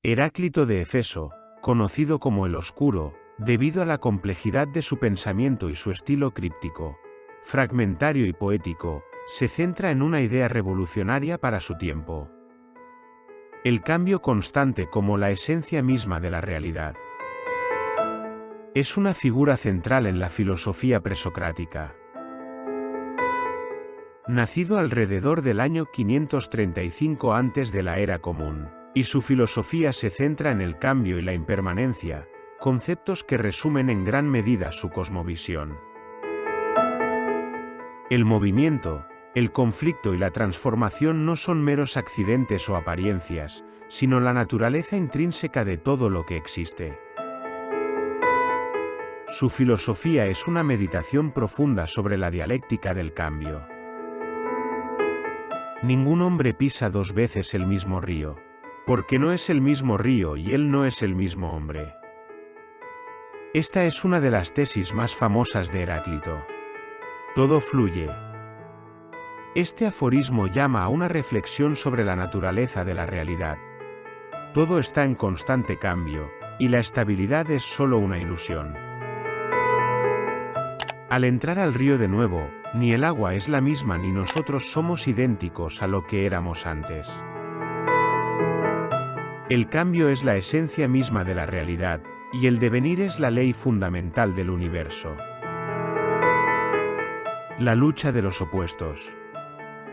Heráclito de Éfeso, conocido como el Oscuro, debido a la complejidad de su pensamiento y su estilo críptico, fragmentario y poético, se centra en una idea revolucionaria para su tiempo: el cambio constante como la esencia misma de la realidad. Es una figura central en la filosofía presocrática. Nacido alrededor del año 535 antes de la Era Común, y su filosofía se centra en el cambio y la impermanencia, conceptos que resumen en gran medida su cosmovisión. El movimiento, el conflicto y la transformación no son meros accidentes o apariencias, sino la naturaleza intrínseca de todo lo que existe. Su filosofía es una meditación profunda sobre la dialéctica del cambio. Ningún hombre pisa dos veces el mismo río, porque no es el mismo río y él no es el mismo hombre. Esta es una de las tesis más famosas de Heráclito. Todo fluye. Este aforismo llama a una reflexión sobre la naturaleza de la realidad. Todo está en constante cambio, y la estabilidad es solo una ilusión. Al entrar al río de nuevo, ni el agua es la misma ni nosotros somos idénticos a lo que éramos antes. El cambio es la esencia misma de la realidad, y el devenir es la ley fundamental del universo. La lucha de los opuestos.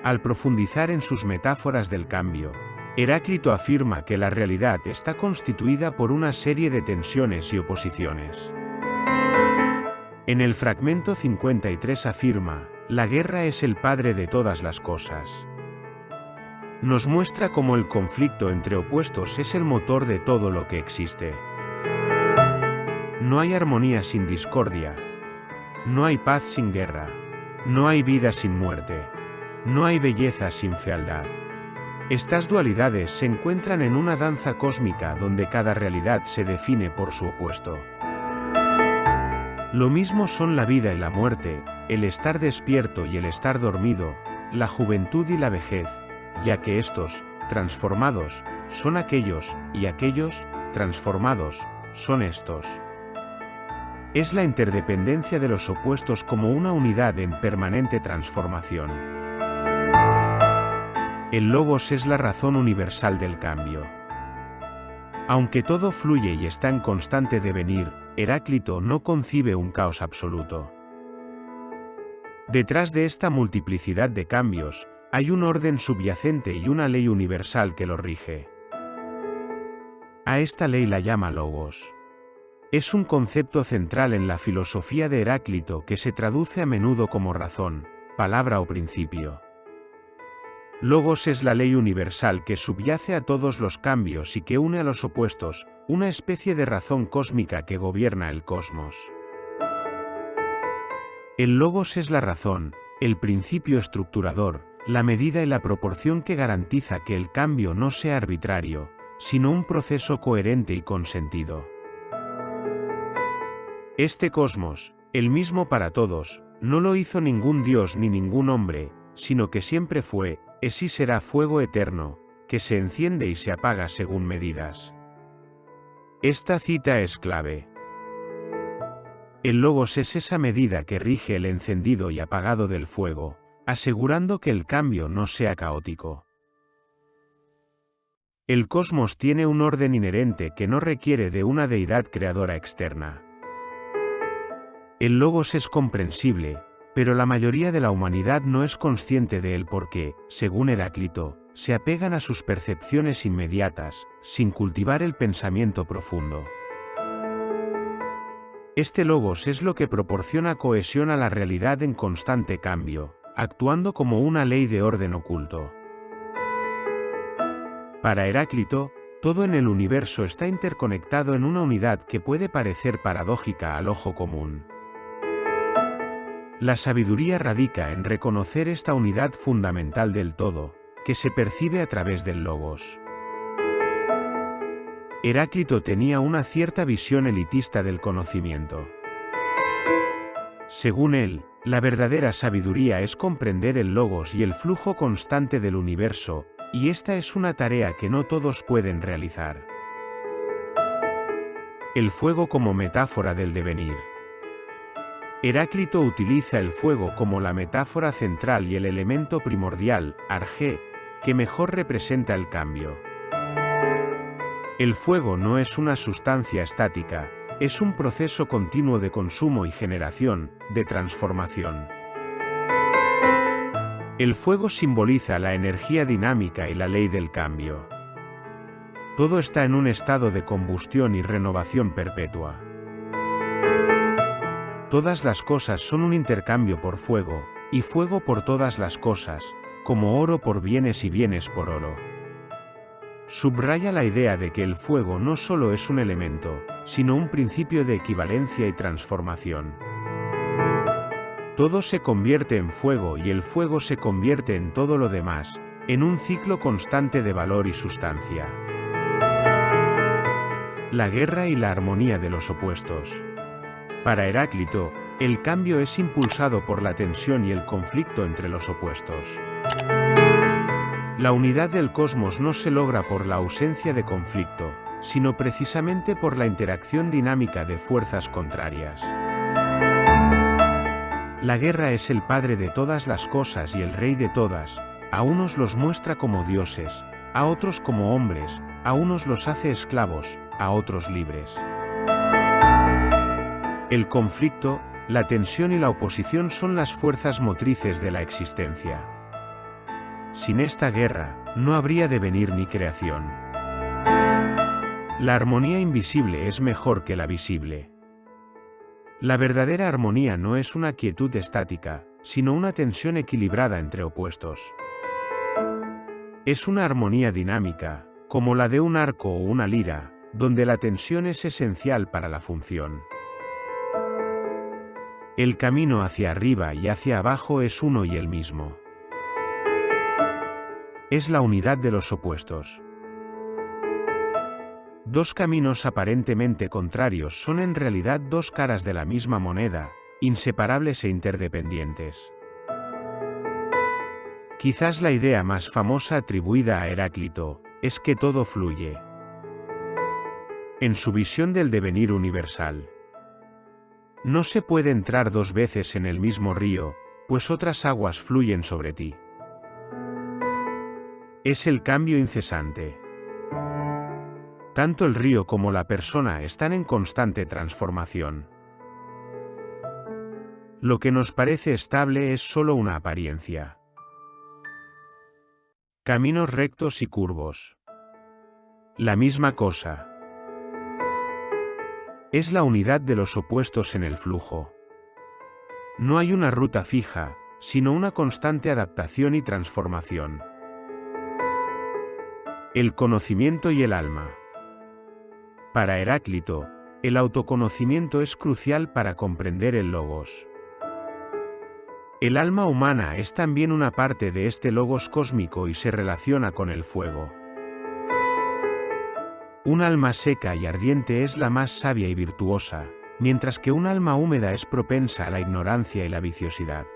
Al profundizar en sus metáforas del cambio, Heráclito afirma que la realidad está constituida por una serie de tensiones y oposiciones. En el fragmento 53 afirma: la guerra es el padre de todas las cosas. Nos muestra cómo el conflicto entre opuestos es el motor de todo lo que existe. No hay armonía sin discordia. No hay paz sin guerra. No hay vida sin muerte. No hay belleza sin fealdad. Estas dualidades se encuentran en una danza cósmica donde cada realidad se define por su opuesto. Lo mismo son la vida y la muerte, el estar despierto y el estar dormido, la juventud y la vejez, ya que estos, transformados, son aquellos, y aquellos, transformados, son estos. Es la interdependencia de los opuestos como una unidad en permanente transformación. El logos es la razón universal del cambio. Aunque todo fluye y está en constante devenir, Heráclito no concibe un caos absoluto. Detrás de esta multiplicidad de cambios, hay un orden subyacente y una ley universal que lo rige. A esta ley la llama logos. Es un concepto central en la filosofía de Heráclito que se traduce a menudo como razón, palabra o principio. Logos es la ley universal que subyace a todos los cambios y que une a los opuestos, una especie de razón cósmica que gobierna el cosmos. El logos es la razón, el principio estructurador, la medida y la proporción que garantiza que el cambio no sea arbitrario, sino un proceso coherente y con sentido. Este cosmos, el mismo para todos, no lo hizo ningún dios ni ningún hombre, sino que siempre fue, es y será fuego eterno, que se enciende y se apaga según medidas. Esta cita es clave. El logos es esa medida que rige el encendido y apagado del fuego, asegurando que el cambio no sea caótico. El cosmos tiene un orden inherente que no requiere de una deidad creadora externa. El logos es comprensible, pero la mayoría de la humanidad no es consciente de él porque, según Heráclito, se apegan a sus percepciones inmediatas, sin cultivar el pensamiento profundo. Este logos es lo que proporciona cohesión a la realidad en constante cambio, actuando como una ley de orden oculto. Para Heráclito, todo en el universo está interconectado en una unidad que puede parecer paradójica al ojo común. La sabiduría radica en reconocer esta unidad fundamental del todo, que se percibe a través del logos. Heráclito tenía una cierta visión elitista del conocimiento. Según él, la verdadera sabiduría es comprender el logos y el flujo constante del universo, y esta es una tarea que no todos pueden realizar. El fuego como metáfora del devenir. Heráclito utiliza el fuego como la metáfora central y el elemento primordial, arjé, que mejor representa el cambio. El fuego no es una sustancia estática, es un proceso continuo de consumo y generación, de transformación. El fuego simboliza la energía dinámica y la ley del cambio. Todo está en un estado de combustión y renovación perpetua. Todas las cosas son un intercambio por fuego, y fuego por todas las cosas, como oro por bienes y bienes por oro. Subraya la idea de que el fuego no solo es un elemento, sino un principio de equivalencia y transformación. Todo se convierte en fuego y el fuego se convierte en todo lo demás, en un ciclo constante de valor y sustancia. La guerra y la armonía de los opuestos. Para Heráclito, el cambio es impulsado por la tensión y el conflicto entre los opuestos. La unidad del cosmos no se logra por la ausencia de conflicto, sino precisamente por la interacción dinámica de fuerzas contrarias. La guerra es el padre de todas las cosas y el rey de todas, a unos los muestra como dioses, a otros como hombres, a unos los hace esclavos, a otros libres. El conflicto, la tensión y la oposición son las fuerzas motrices de la existencia. Sin esta guerra, no habría devenir ni creación. La armonía invisible es mejor que la visible. La verdadera armonía no es una quietud estática, sino una tensión equilibrada entre opuestos. Es una armonía dinámica, como la de un arco o una lira, donde la tensión es esencial para la función. El camino hacia arriba y hacia abajo es uno y el mismo. Es la unidad de los opuestos. Dos caminos aparentemente contrarios son en realidad dos caras de la misma moneda, inseparables e interdependientes. Quizás la idea más famosa atribuida a Heráclito es que todo fluye. En su visión del devenir universal. No se puede entrar dos veces en el mismo río, pues otras aguas fluyen sobre ti. Es el cambio incesante. Tanto el río como la persona están en constante transformación. Lo que nos parece estable es solo una apariencia. Caminos rectos y curvos. La misma cosa. Es la unidad de los opuestos en el flujo. No hay una ruta fija, sino una constante adaptación y transformación. El conocimiento y el alma. Para Heráclito, el autoconocimiento es crucial para comprender el logos. El alma humana es también una parte de este logos cósmico y se relaciona con el fuego. Un alma seca y ardiente es la más sabia y virtuosa, mientras que un alma húmeda es propensa a la ignorancia y la viciosidad.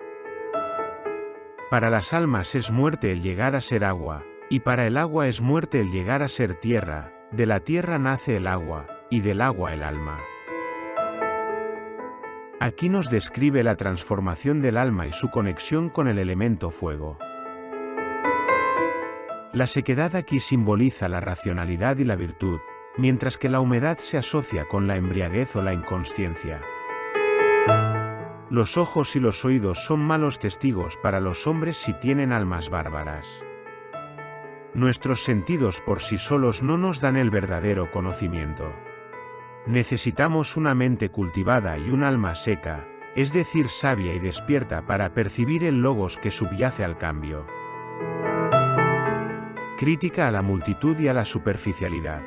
Para las almas es muerte el llegar a ser agua, y para el agua es muerte el llegar a ser tierra, de la tierra nace el agua, y del agua el alma. Aquí nos describe la transformación del alma y su conexión con el elemento fuego. La sequedad aquí simboliza la racionalidad y la virtud, mientras que la humedad se asocia con la embriaguez o la inconsciencia. Los ojos y los oídos son malos testigos para los hombres si tienen almas bárbaras. Nuestros sentidos por sí solos no nos dan el verdadero conocimiento. Necesitamos una mente cultivada y un alma seca, es decir, sabia y despierta para percibir el logos que subyace al cambio. Crítica a la multitud y a la superficialidad.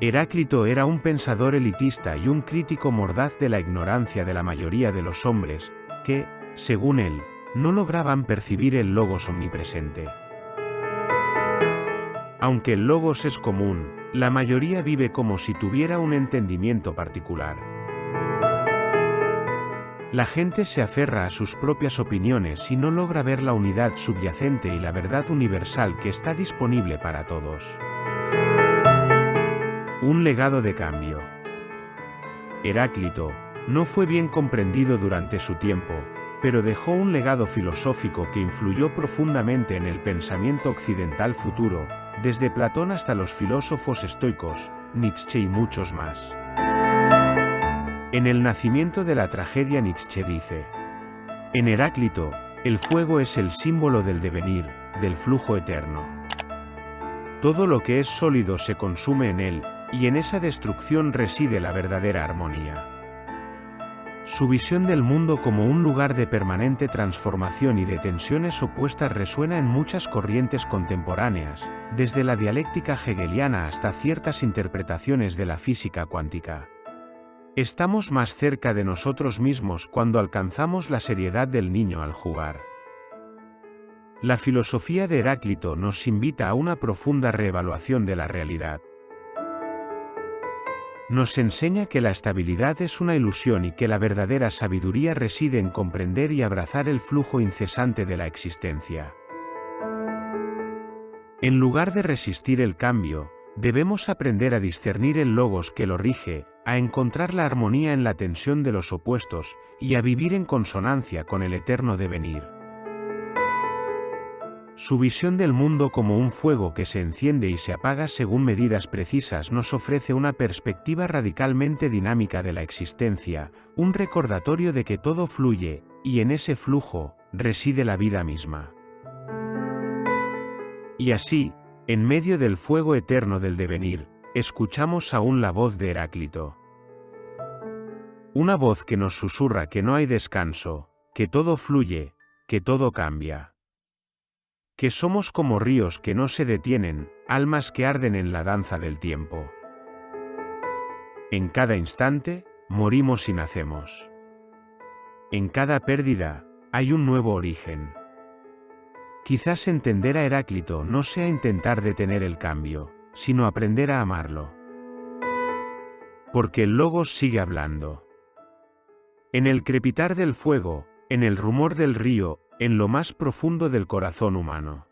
Heráclito era un pensador elitista y un crítico mordaz de la ignorancia de la mayoría de los hombres, que, según él, no lograban percibir el logos omnipresente. Aunque el logos es común, la mayoría vive como si tuviera un entendimiento particular. La gente se aferra a sus propias opiniones y no logra ver la unidad subyacente y la verdad universal que está disponible para todos. Un legado de cambio. Heráclito no fue bien comprendido durante su tiempo, pero dejó un legado filosófico que influyó profundamente en el pensamiento occidental futuro, desde Platón hasta los filósofos estoicos, Nietzsche y muchos más. En el nacimiento de la tragedia Nietzsche dice: en Heráclito, el fuego es el símbolo del devenir, del flujo eterno. Todo lo que es sólido se consume en él, y en esa destrucción reside la verdadera armonía. Su visión del mundo como un lugar de permanente transformación y de tensiones opuestas resuena en muchas corrientes contemporáneas, desde la dialéctica hegeliana hasta ciertas interpretaciones de la física cuántica. Estamos más cerca de nosotros mismos cuando alcanzamos la seriedad del niño al jugar. La filosofía de Heráclito nos invita a una profunda reevaluación de la realidad. Nos enseña que la estabilidad es una ilusión y que la verdadera sabiduría reside en comprender y abrazar el flujo incesante de la existencia. En lugar de resistir el cambio, debemos aprender a discernir el logos que lo rige, a encontrar la armonía en la tensión de los opuestos y a vivir en consonancia con el eterno devenir. Su visión del mundo como un fuego que se enciende y se apaga según medidas precisas nos ofrece una perspectiva radicalmente dinámica de la existencia, un recordatorio de que todo fluye, y en ese flujo reside la vida misma. Y así, en medio del fuego eterno del devenir, escuchamos aún la voz de Heráclito. Una voz que nos susurra que no hay descanso, que todo fluye, que todo cambia. Que somos como ríos que no se detienen, almas que arden en la danza del tiempo. En cada instante, morimos y nacemos. En cada pérdida, hay un nuevo origen. Quizás entender a Heráclito no sea intentar detener el cambio, sino aprender a amarlo. Porque el logos sigue hablando. En el crepitar del fuego, en el rumor del río, en lo más profundo del corazón humano.